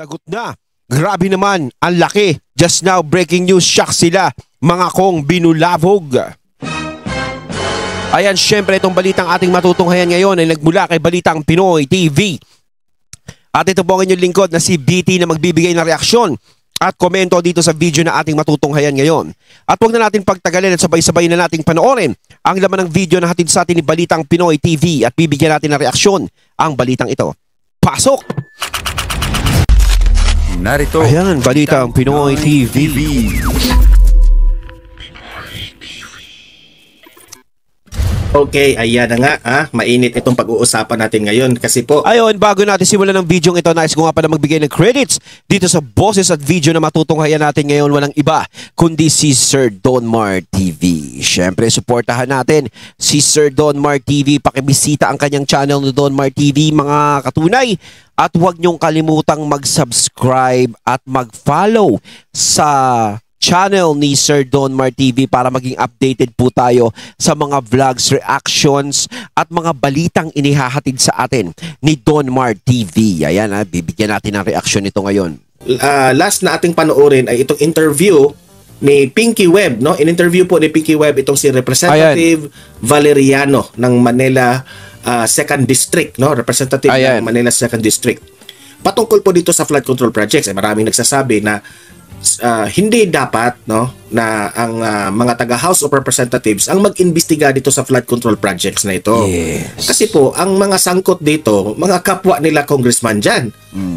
Lagot na. Grabe naman, ang laki. Just now, breaking news, shock sila. Mga kong binulabog. Ayan, syempre itong balitang ating matutunghayan ngayon ay nagmula kay Balitang Pinoy TV. At ito po ang inyong lingkod na si BT na magbibigay ng reaksyon at komento dito sa video na ating matutunghayan ngayon. At huwag na natin pagtagalin at sabay-sabay na nating panoorin ang laman ng video na hatid sa atin ni Balitang Pinoy TV at bibigyan natin ng reaksyon ang balitang ito. Pasok! Narito. Ayan, Balitang Pinoy TV. Okay, ayan na nga, mainit itong pag-uusapan natin ngayon kasi po. Ayun, bago natin simulan ng video ito, nais ko nga pala magbigay ng credits dito sa boses at video na matutunghayan natin ngayon. Walang iba kundi si Sir Donmar TV. Syempre, suportahan natin si Sir Donmar TV. Pakibisita ang kanyang channel na Donmar TV, mga katunay. At huwag niyong kalimutang mag-subscribe at mag-follow sa channel ni Sir Donmar TV para maging updated po tayo sa mga vlogs, reactions at mga balitang inihahatid sa atin ni Donmar TV. Ayan, bibigyan natin ng reaksyon nito ngayon. Last na ating panoorin ay itong interview ni Pinky Webb, no? In-interview po ni Pinky Webb itong si Representative Valeriano ng Manila 2nd District, no? Representative ng Manila 2nd District. Patungkol po dito sa flood control projects, maraming nagsasabi na hindi dapat, no, na ang mga taga House of Representatives ang mag-imbestiga dito sa flood control projects na ito. Yes. Kasi po ang mga sangkot dito, mga kapwa nila congressman diyan.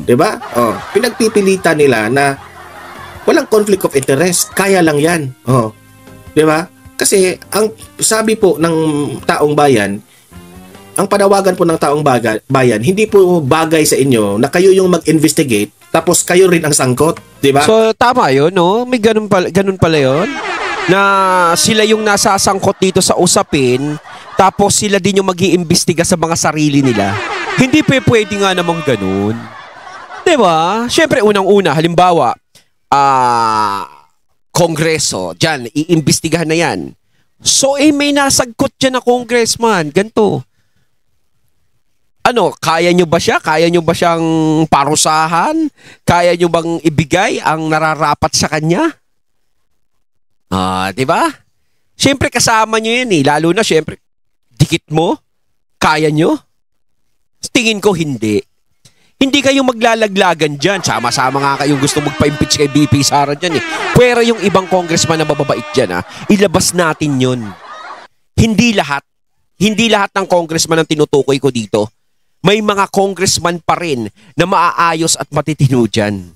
'Di ba? Pinagpipilitan nila na walang conflict of interest, kaya lang 'yan. 'Di ba? Kasi ang sabi po ng taong bayan, ang panawagan po ng taong bayan, hindi po bagay sa inyo na kayo yung mag-investigate tapos kayo rin ang sangkot, di ba? So tama 'yun, no? May ganun pala 'yun. Na sila yung nasasangkot dito sa usapin, tapos sila din yung mag-iimbestiga sa mga sarili nila. Hindi pwede nga namang ganun. 'Di ba? Syempre unang-una, halimbawa, Kongreso, diyan iimbestigahan na 'yan. So may nasagkot diyan na congressman, ganto. Ano, kaya nyo ba siya? Kaya nyo ba siyang parusahan? Kaya nyo bang ibigay ang nararapat sa kanya? Di ba? Siyempre kasama nyo yan eh. Lalo na siyempre, dikit mo? Kaya nyo? Tingin ko hindi. Hindi kayong maglalaglagan dyan. Sama-sama nga kayong gusto magpa-impeach kay BP Sara dyan eh. Pero yung ibang congressman na mababait dyan ilabas natin yun. Hindi lahat ng congressman ang tinutukoy ko dito. May mga congressman pa rin na maaayos at matitino dyan.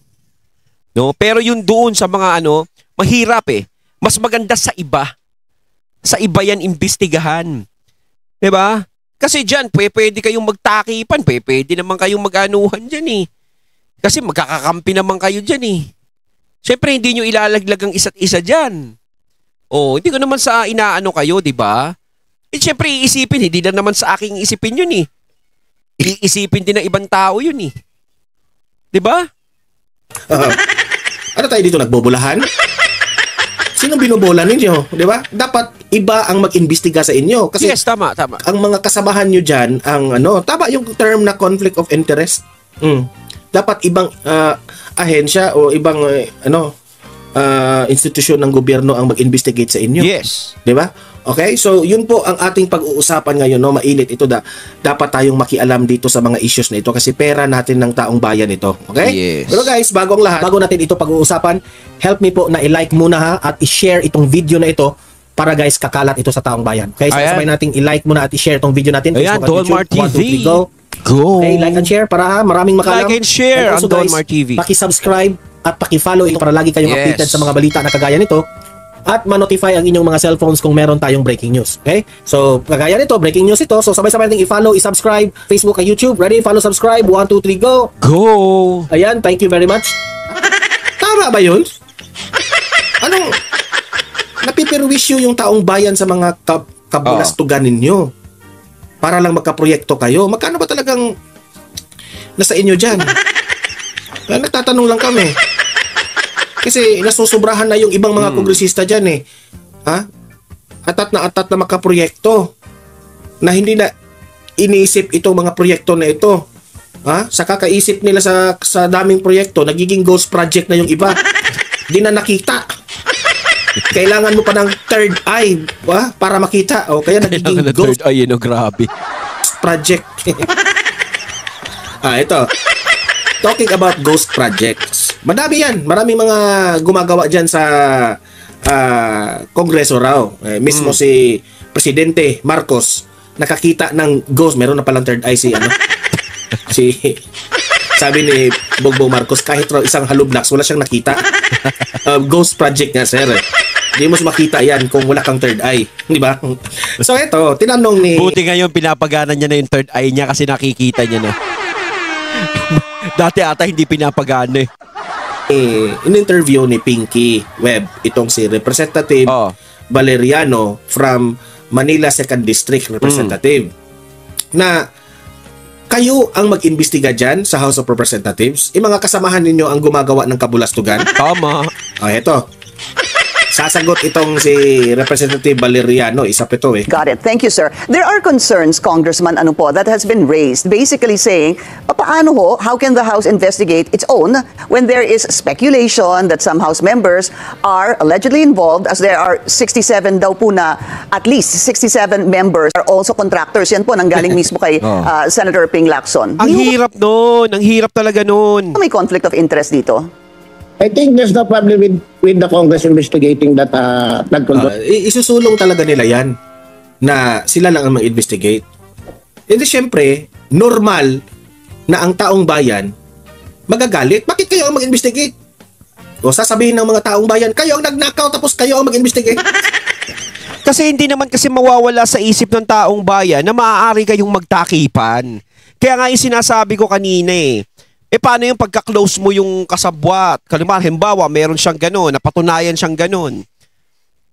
No? Pero yun doon sa mga mahirap eh. Mas maganda sa iba. Sa iba yan imbestigahan. Diba? Kasi dyan, pwede kayong magtakipan. Pwede naman kayong mag-anuhan dyan eh. Kasi magkakakampi naman kayo dyan eh. Siyempre, hindi nyo ilalaglag ang isa't isa dyan. Hindi ko naman sa inaano kayo, diba? Siyempre, iisipin. Hindi na naman sa aking isipin yun eh. Iisipin din ng ibang tao yun eh. Diba? Ano tayo dito, nagbobolahan? Sino binobola ninyo? Diba? Dapat iba ang mag-imbestiga sa inyo. Kasi yes, tama. Ang mga kasabahan nyo dyan, tama yung term na conflict of interest. Dapat ibang ahensya o ibang institusyon ng gobyerno ang mag-investigate sa inyo. Yes. Diba? Okay, so yun po ang ating pag-uusapan ngayon, no? Mainit ito, dapat tayong makialam dito sa mga issues na ito kasi pera natin ng taong bayan ito. Okay? Yes. Pero guys, bago natin ito pag-uusapan, help me po na i-like muna at i-share itong video na ito para guys kakalat ito sa taong bayan. Okay, so sabay nating i-like muna at i-share itong video natin. Ayan, Donmar TV. 1, 2, 3, go. Go. Okay, like and share para maraming makalam. Like and share ang Donmar TV. Paki-subscribe at paki-follow ito para lagi kayong updated sa mga balita na kagaya nito. At ma-notify ang inyong mga cellphones kung meron tayong breaking news. Okay? So, kagaya nito, breaking news ito. So, sabay-sabay natin i-follow, i-subscribe, Facebook at YouTube. Ready? Follow, subscribe. 1, 2, 3, go! Go! Ayan, thank you very much. Tama ba yun? Anong napipirwisyo yung taong bayan sa mga kabulastugan ninyo? Para lang magka-proyekto kayo. Magkano ba talagang nasa inyo dyan? Nagtatanong lang kami. Kasi nasusobrahan na yung ibang mga kongresista dyan eh. Atat na makaproyekto na hindi na iniisip itong mga proyekto na ito Sa kakaisip nila sa daming proyekto, nagiging ghost project na yung iba. Di na nakita. Kailangan mo pa ng third eye para makita. O kaya nagiging ghost third eye, grabe. project. Ito. Talking about ghost projects. Madami yan. Maraming mga gumagawa dyan sa Kongreso raw. Mismo si Presidente Marcos nakakita ng ghost. Meron na palang third eye si sabi ni Bongbong Marcos, kahit raw isang halubnaks wala siyang nakita. Ghost project nga, sir. Hindi mo makita yan kung wala kang third eye, di ba? So ito, tinanong ni... Buti ngayon pinapagana niya na yung third eye niya kasi nakikita niya na. Dati ata hindi pinapagana eh. In-interview ni Pinky Webb itong si Representative Valeriano from Manila 2nd District Representative na kayo ang mag-imbestiga dyan sa House of Representatives. Yung mga kasamahan ninyo ang gumagawa ng kabulastugan. Tama. Ito. Sasagot itong si Representative Valeriano. Isa pa ito eh. Got it. Thank you, sir. There are concerns, Congressman, that has been raised, basically saying, how can the House investigate its own when there is speculation that some House members are allegedly involved, as there are 67 daw po na, at least 67 members are also contractors. Yan po, nanggaling mismo kay Senator Ping Lacson. Ang hirap nun. Ang hirap talaga nun. May conflict of interest dito? I think there's no problem with the Congress investigating that flood control. Isusulong talaga nila yan na sila lang ang mag-investigate. Hindi syempre, normal na ang taong bayan magagalit. Bakit kayo ang mag-investigate? O sasabihin ng mga taong bayan, kayo ang nagnakaw tapos kayo ang mag-investigate. Kasi hindi naman kasi mawawala sa isip ng taong bayan na maaari kayong magtakipan. Kaya nga yung sinasabi ko kanina paano yung pagka-close mo yung kasabwat? Halimbawa, meron siyang gano'n, napatunayan siyang gano'n.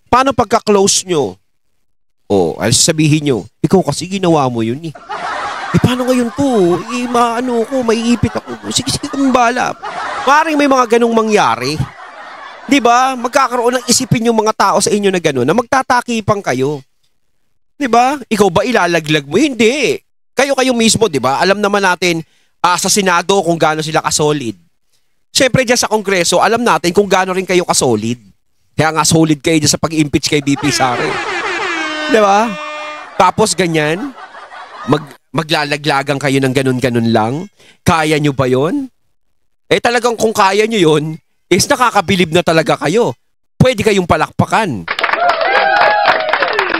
Paano pagka-close nyo? Ay sabihin nyo, ikaw kasi ginawa mo yun eh. Paano ngayon to? Maiipit ako. Sige, kang bala. Maring may mga ganong mangyari. Di ba? Magkakaroon ng isipin yung mga tao sa inyo na gano'n na magtatakipang kayo. Di ba? Ikaw ba ilalaglag mo? Hindi. Kayo mismo, di ba? Alam naman natin, sa Senado kung gaano sila kasolid. Siyempre dyan sa Kongreso, alam natin kung gaano rin kayo kasolid. Kaya nga solid kayo dyan sa pag-impeach kay BP Sara. Di ba? Tapos ganyan, maglalaglagan kayo ng ganun-ganun lang. Kaya nyo ba yon? Talagang kung kaya nyo yon, nakakabilib na talaga kayo. Pwede kayong palakpakan.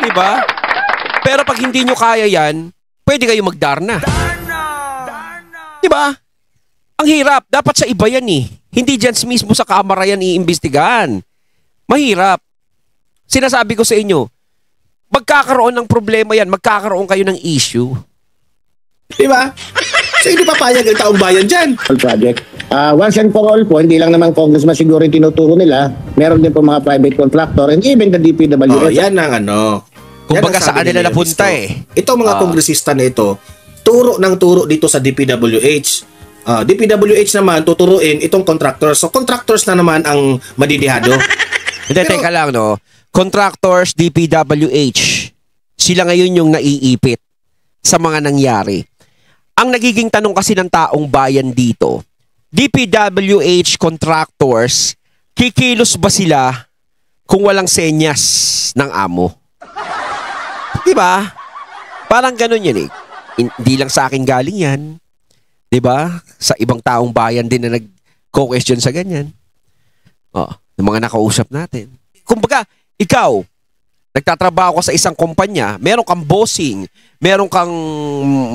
Di ba? Pero pag hindi nyo kaya yan, pwede kayong magdarna. Diba? Ang hirap. Dapat sa iba yan eh. Hindi dyan mismo sa kamara yan iimbestigahan. Mahirap. Sinasabi ko sa inyo, magkakaroon ng problema yan. Magkakaroon kayo ng issue. Diba? So hindi papayag ang taong bayan dyan. Project. Once and for all po, hindi lang naman congressman siguro yung tinuturo nila. Meron din po mga private contractor and even the DPWH. Yan ang kumbaga saan nila napunta Itong mga kongresista na ito, turo ng turo dito sa DPWH. DPWH naman tuturuin itong contractors. So contractors na naman ang madidihado. Hindi, teka lang Contractors, DPWH, sila ngayon yung naiipit sa mga nangyari. Ang nagiging tanong kasi ng taong bayan dito, DPWH contractors, kikilos ba sila kung walang senyas ng amo? Diba? Parang ganun yan Hindi lang sa akin galing yan. 'Di ba? Sa ibang taong bayan din na nagko-question sa ganyan. Ng mga nakausap natin. Kumbaga, ikaw, nagtatrabaho ka sa isang kumpanya, meron kang bossing, meron kang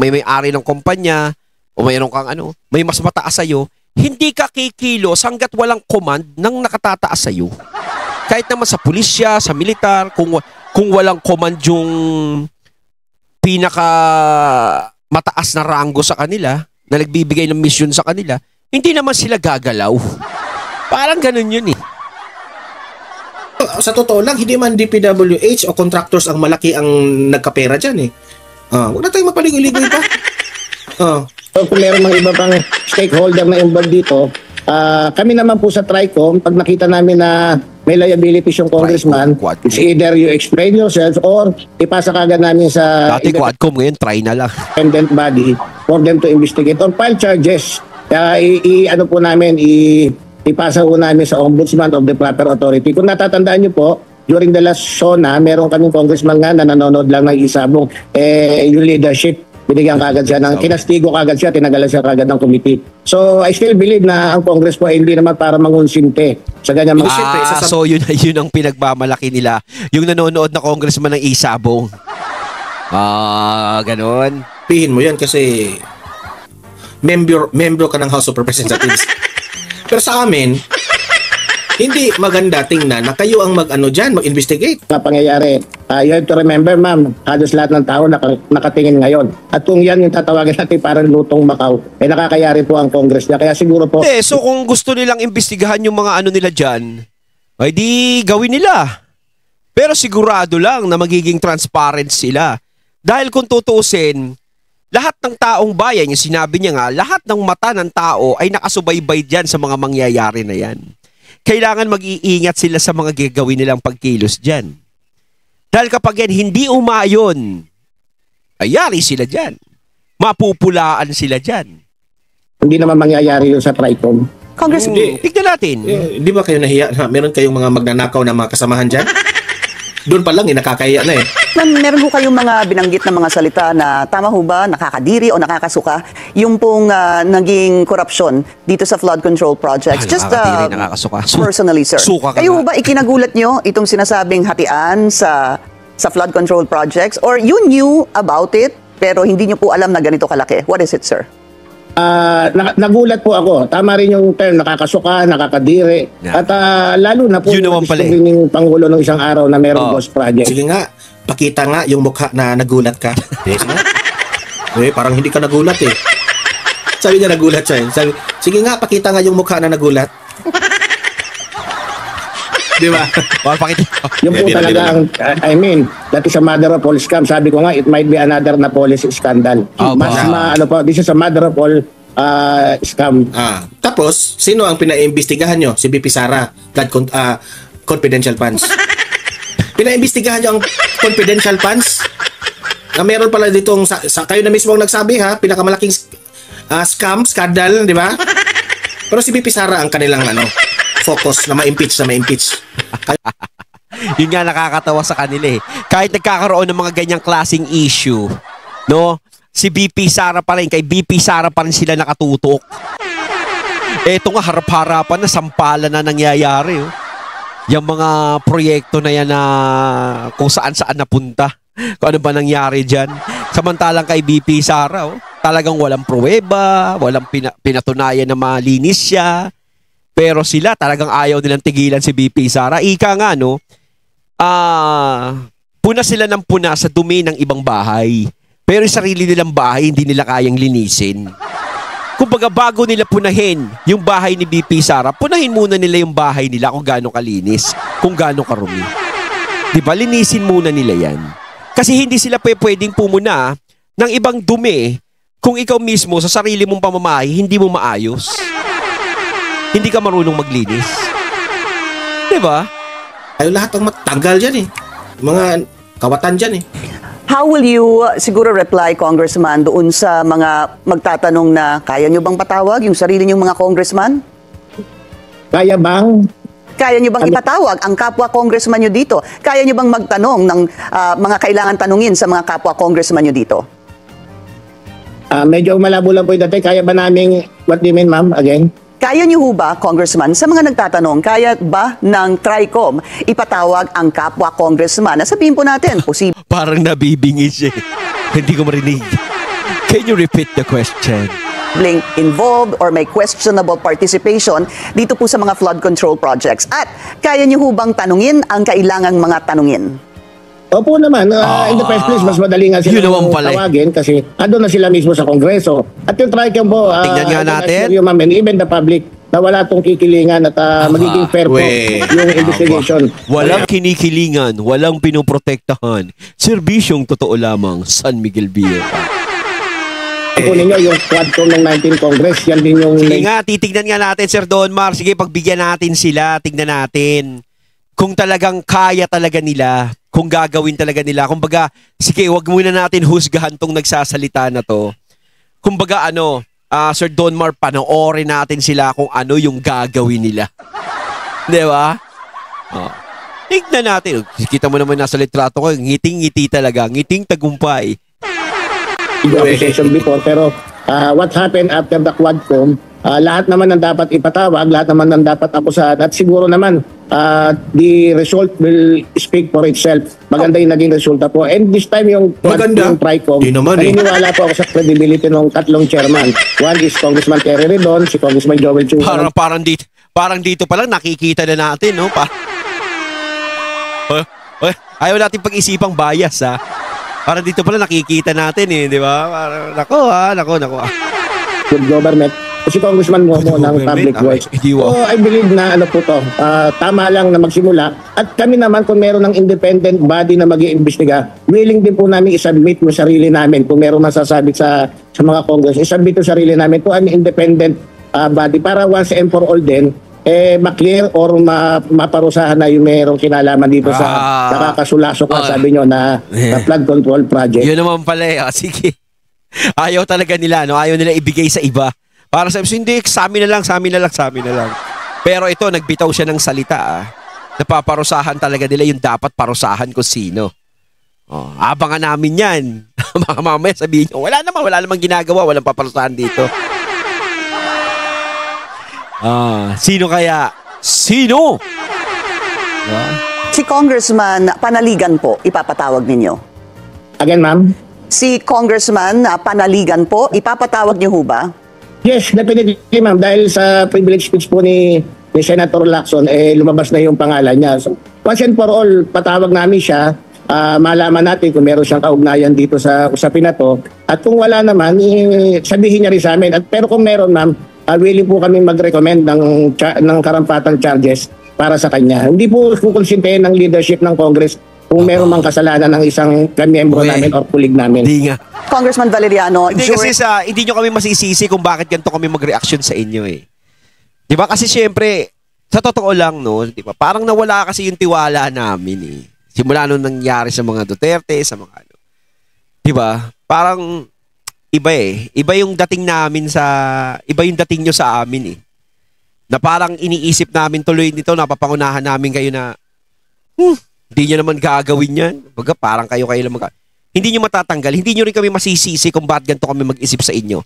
may-ari ng kumpanya, o meron kang may mas mataas sa'yo, hindi ka kikilos hanggat walang command ng nakatataas sa'yo. Kahit naman sa pulisya, sa militar, kung walang command yung pinaka mataas na ranggo sa kanila, na nagbibigay ng mission sa kanila, hindi naman sila gagalaw. Parang ganun yun Sa totoo lang, hindi man DPWH o contractors ang malaki ang nagkapera dyan Huwag na tayong mapaligoy-ligoy pa. So kung meron mga iba pang stakeholder na involved dito, Kami naman po sa TRICOM, pag nakita namin na may liabilities yung congressman, TRICOM, Quadcom. it's either you explain yourself or ipasa kagad namin sa Dati Quadcom, ngayon try na lang. independent body for them to investigate or file charges. Kaya ano po namin, ipasa po namin sa ombudsman of the proper authority. Kung natatandaan niyo po, during the last SONA, meron kaming congressman nga na nanonood lang ng isabong. Yung leadership, binigyan kagad siya ng, kinastigo kagad siya, tinagalan siya kagad ng committee. So, I still believe na ang Congress po ay hindi naman para mangunsinte sa ganyan mga... So yun ang pinagmamalaki nila. Yung nanonood na congressman ng isabong. Ganon. Pihin mo yan kasi member ka ng House of Representatives. Pero sa amin, hindi maganda tingnan na kayo ang mag-investigate. na pangyayari. You have to remember, ma'am, halos lahat ng tao nakatingin ngayon. At kung yan yung tatawagin natin parang lutong Macau, nakakayari po ang Congress niya. Kaya siguro po... So kung gusto nilang imbestigahan yung mga nila dyan, ay di gawin nila. Pero sigurado lang na magiging transparent sila. Dahil kung tutusin, lahat ng taong bayan, yung sinabi niya nga, lahat ng mata ng tao ay nakasubaybay dyan sa mga mangyayari na yan. Kailangan mag-iingat sila sa mga gagawin nilang pagkilos dyan. Dahil kapag yan hindi umayon, ayari sila dyan. Mapupulaan sila dyan. Hindi naman mangyayari yun sa TRICOM. Congressman, Tignan natin. Di ba kayo nahiya na meron kayong mga magnanakaw na mga kasamahan dyan? Doon pa lang, nakakahiya na eh. meron ho kayong mga binanggit na mga salita na tama ho ba, nakakadiri o nakakasuka yung pong naging korupsyon dito sa flood control projects? Just Nakakadiri, nakakasuka. personally, sir. Suka ka Kayo nga. ho ba ikinagulat nyo itong sinasabing hatian sa flood control projects? Or you knew about it pero hindi nyo po alam na ganito kalaki? What is it, sir? Nagulat po ako. Tama rin yung term, nakakasuka, nakakadiri. Yeah. At lalo na po Yun naman pala eh. ng Pangulo ng isang araw na merong ghost project. Sige nga, pakita nga yung mukha na nagulat ka. Yes nga. Parang hindi ka nagulat eh. Sabi niya nagulat siya eh. Sabi, sige nga, pakita nga yung mukha na nagulat. Di ba? Pakita. Yung po talaga ang, I mean, that is a mother of all scam. Sabi ko nga, it might be another Napoles scandal. This is a mother of all scam. Tapos, sino ang pinaimbestigahan nyo? Si BP Sara, confidential funds. Pinaimbestigahan nyo ang confidential funds? Na meron pala ditong, kayo na mismo ang nagsabi ha, pinakamalaking scam, scandal, di ba? Pero si BP Sara ang kanilang focus na ma-impeach. Yun nga nakakatawa sa kanila eh. Kahit nagkakaroon ng mga ganyang klaseng issue, no? Si BP Sara pa rin, kay BP Sara pa rin sila nakatutok. Eto nga, harap-harapan na, sampalan na nangyayari. Oh. Yung mga proyekto na yan na kung saan-saan napunta. Kung ano ba nangyari dyan. Samantalang kay BP Sara, talagang walang pruweba, walang pinatunayan na malinis siya. Pero sila talagang ayaw nilang tigilan si BP Sara. Ika nga, no? Puna sila ng puna sa dumi ng ibang bahay. Pero yung sarili nilang bahay, hindi nila kayang linisin. Kumbaga, bago nila punahin yung bahay ni BP Sara, punahin muna nila yung bahay nila kung gaano kalinis, kung gaano karumi. Diba? Linisin muna nila yan. Kasi hindi sila pwedeng pumuna ng ibang dumi kung ikaw mismo sa sarili mong pamamahay, hindi mo maayos. Hindi ka marunong maglinis. Diba? Ay, lahat ang matanggal dyan eh. Mga kawatan dyan eh. How will you siguro reply, Congressman, doon sa mga magtatanong na kaya nyo bang patawag yung sarili nyong mga congressman? Kaya bang? Kaya nyo bang ipatawag ang kapwa congressman nyo dito? Kaya nyo bang magtanong ng mga kailangan tanungin sa mga kapwa congressman nyo dito? Medyo malabo lang po yung dati. Kaya ba namin, what do you mean, ma'am, again? Kaya niyo ho ba, Congressman, sa mga nagtatanong, kaya ba ng TRICOM ipatawag ang kapwa congressman? Sabihin po natin, posible. Parang nabibingi siya. Hindi ko marinig. Can you repeat the question? Involved or may questionable participation dito po sa mga flood control projects. At kaya niyo ho bang tanungin ang kailangang mga tanungin? Opo naman. In the first place, mas madali nga sila tawagin kasi andun na sila mismo sa Kongreso. At yung TRICOM po, tingnan nga natin. Even the public, na wala tong kikilingan at magiging fair po yung investigation. Walang kinikilingan, walang pinoprotektahan. Serbisyong totoo lamang, San Miguel Vieja. po ninyo yung Quadcom ng 19 Congress, yan din yung... Sige nga, titignan nga natin, Sir Donmar. Sige, pagbigyan natin sila, tignan natin. Kung talagang kaya talaga nila, kung gagawin talaga nila. Kumbaga, sige, wag muna natin husgahan tong nagsasalita na to. Kumbaga, Sir Donmar, panoorin natin sila kung ano yung gagawin nila. Di ba? Oh. Tignan natin. Kita mo naman nasa litrato ko, ngiting-ngiti talaga, ngiting tagumpay. Session before, pero what happened after the Quadcom, lahat naman ng dapat ipatawag, lahat naman ng dapat akusahan, at siguro naman the result will speak for itself. Maganda yung naging resulta po. And this time yung Quadcom, TRICOM, naniniwala po ako sa credibility ng tatlong chairman. One is Congressman Terry Redon, si Congressman Joel Chu. Parang dito pa lang nakikita na natin, no? Ayaw natin pag-isipang bias, ha? Parang dito pala nakikita natin, di ba? Parang, nako. Good government. Si Congressman mo ng Public Voice. So, I believe na po to. Tama lang na magsimula. At kami naman, kung meron ng independent body na mag-iimbestiga, willing din po namin isubmit yung sarili namin. Kung meron masasabi sa mga Congress, isubmit yung sarili namin to an independent body para once and for all din, ma-clear or maparusahan na yung merong kinalaman dito sa nakakasulasok sabi nyo na flood control project. Yun naman pala sige. Ayaw talaga nila, no? Ayaw nila ibigay sa iba. Para sa hindi, sa amin na lang. Pero ito, nagbitaw siya ng salita, napaparusahan talaga nila yung dapat parusahan kung sino. Abangan namin yan. Mga mamaya sabihin nyo, wala namang ginagawa, walang paparusahan dito. Sino kaya? Sino? Si Congressman Panaligan po, ipapatawag ninyo. Again, ma'am? Si Congressman Panaligan po, ipapatawag niyo ho ba? Yes, definitely, ma'am. Dahil sa privilege speech po ni Senator Lacson, lumabas na yung pangalan niya. So, once and for all, patawag namin siya. Malaman natin kung meron siyang kaugnayan dito sa usapin na to. At kung wala naman, sabihin niya rin sa amin. Pero kung meron, ma'am, willing po kami mag-recommend ng karampatang charges para sa kanya. Hindi po kukonsintihin ng leadership ng Congress kung meron mang kasalanan ng isang miyembro namin or kulig namin. Hindi nga. Congressman Valeriano, hindi kasi hindi nyo kami masisisi kung bakit ganito kami mag-reaction sa inyo Di ba? Kasi syempre, sa totoo lang, no, di ba? Parang nawala kasi yung tiwala namin Simula nung nangyari sa mga Duterte, sa mga Di ba? Parang iba Iba yung dating namin iba yung dating nyo sa amin Na parang iniisip namin tuloy nito, napapangunahan namin kayo na hindi nyo naman gagawin yan. Baga, parang kayo lang hindi nyo matatanggal, hindi nyo rin kami masisisi kung bakit ganito kami mag-isip sa inyo.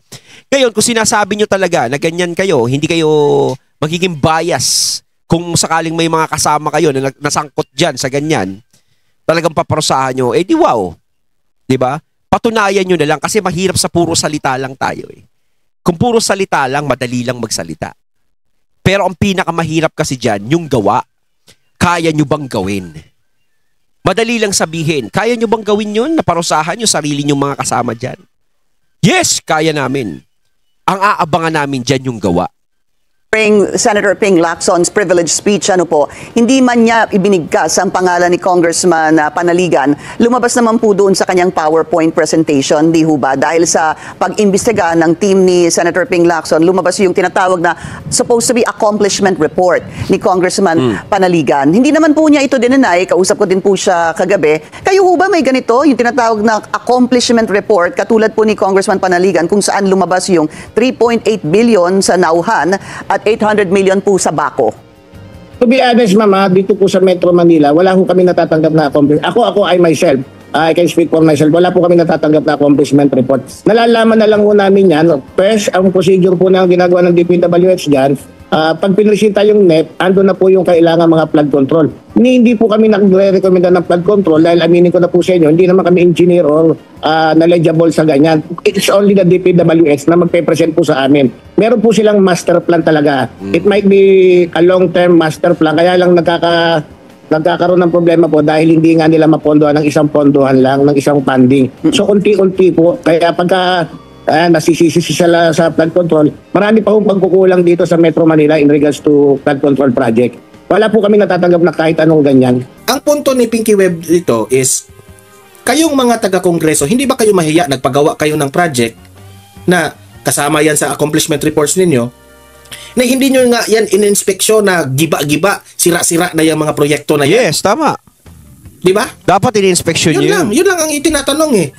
Ngayon, kung sinasabi nyo talaga na ganyan kayo, hindi kayo magiging bias kung sakaling may mga kasama kayo na nasangkot dyan sa ganyan, talagang paparusahan nyo, di wow. Diba? Patunayan nyo na lang kasi mahirap sa puro salita lang tayo Kung puro salita lang, madali lang magsalita. Pero ang pinakamahirap kasi dyan, yung gawa. Kaya nyo bang gawin? Madali lang sabihin, kaya nyo bang gawin yun? Naparusahan yung sarili nyong mga kasama dyan? Yes, kaya namin. Ang aabangan namin dyan yung gawa. Senator Ping Lacson's privilege speech, hindi man niya ibinigkas ang pangalan ni Congressman Panaligan, lumabas naman po doon sa kanyang PowerPoint presentation, di ho ba? Dahil sa pag-imbestiga ng team ni Senator Ping Lacson, lumabas yung tinatawag na supposed to be accomplishment report ni Congressman Panaligan. Hindi naman po niya ito dinenay, kausap ko din po siya kagabi. Kayo ho ba may ganito, yung tinatawag na accomplishment report, katulad po ni Congressman Panaligan, kung saan lumabas yung 3.8 billion sa Nauhan at 800 million po sa Baco? To be honest, mama, dito po sa Metro Manila, wala po kami natatanggap na accomplishment. Ako, I myself, I can speak for myself, wala po kami natatanggap na accomplishment report. Nalalaman na lang po namin yan. First, ang procedure po na ginagawa ng DPWH dyan, pag pinresita yung NEP, ando na po yung kailangan mga flood control. Hindi po kami nagre-recommenda ng flood control dahil aminin ko na po sa inyo, hindi naman kami engineer or knowledgeable sa ganyan. It's only the DPWH na magpe-present po sa amin. Meron po silang master plan talaga. It might be a long-term master plan, kaya lang nagkakaroon ng problema po dahil hindi nga nila mapondohan ng isang pondohan lang, ng isang funding. So, unti-unti po, kaya pagka nasisisi sila sa flood control, marami pa hong pagkukulang dito sa Metro Manila in regards to flood control project. Wala po kami natatanggap na kahit anong ganyan. Ang punto ni Pinky Web dito is, kayong mga taga-kongreso, hindi ba kayo mahiya? Nagpagawa kayo ng project, na kasama yan sa accomplishment reports ninyo, na hindi nyo nga yan in-inspeksyon na giba-giba, sira-sira na yung mga proyekto na yan. Yes, tama. Di ba? Dapat in-inspection nyo Yun lang ang itinatanong eh.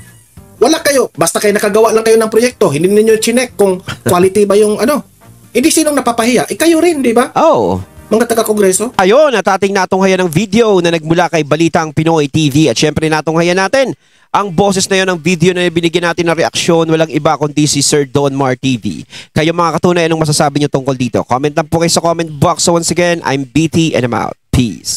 Wala kayo, basta kayo nakagawa lang kayo ng proyekto, hindi ninyo chinek kung quality ba yung ano. Hindi sinong napapahiya? Kayo rin, di ba? Oh. Mga taga-kongreso. Ayun, at ating natunghayan ng video na nagmula kay Balitang Pinoy TV. At syempre natunghayan natin ang boses na yun ng video na binigyan natin ng reaksyon. Walang iba kundi si Sir Don Mar TV. Kayo mga katunay, anong masasabi nyo tungkol dito? Comment lang po kayo sa comment box. So once again, I'm BT and I'm out. Peace.